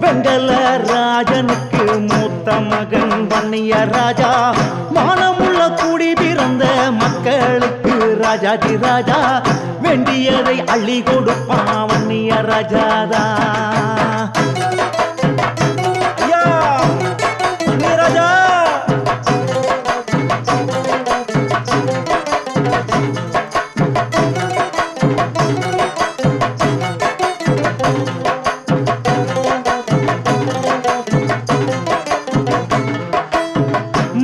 வெங்கல ராஜனுக்கு மூத்த மகன் வன்னிய ராஜா மானமுள்ள குடி பிறந்த மக்களுக்கு ராஜாதி ராஜா வேண்டியதை அள்ளி கொடுப்பான் வன்னிய ராஜாதா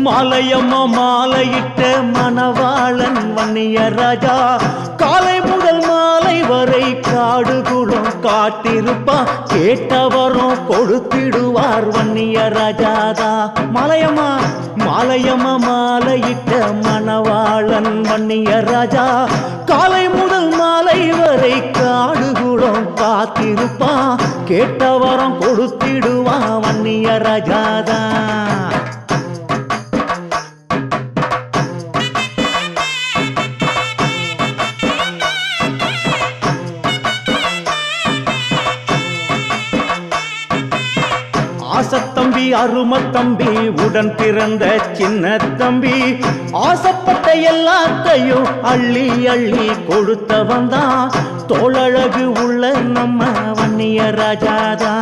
மாலையம்மா மாலையிட்ட மணவாளன் வன்னிய ராஜா காலை முதல் மாலை வரை காடுகுளம் காட்டிருப்பா கேட்டவரும் கொடுத்திடுவார் வன்னிய ராஜாதா மாலையம்மா மாலையம்மா மாலையிட்ட மணவாளன் வன்னிய ராஜா காலை முதல் மாலை வரை காடுகுளம் காத்திருப்பா கேட்டவரம் கொடுத்திடுவா வன்னிய ராஜாதா ஆசத்தம்பி அருமத்தம்பி உடன் பிறந்த சின்ன தம்பி ஆசைப்பட்ட எல்லாத்தையும் அள்ளி அள்ளி கொடுத்தவன் தான் தோளழகு உள்ள நம்ம வன்னிய ராஜாதான்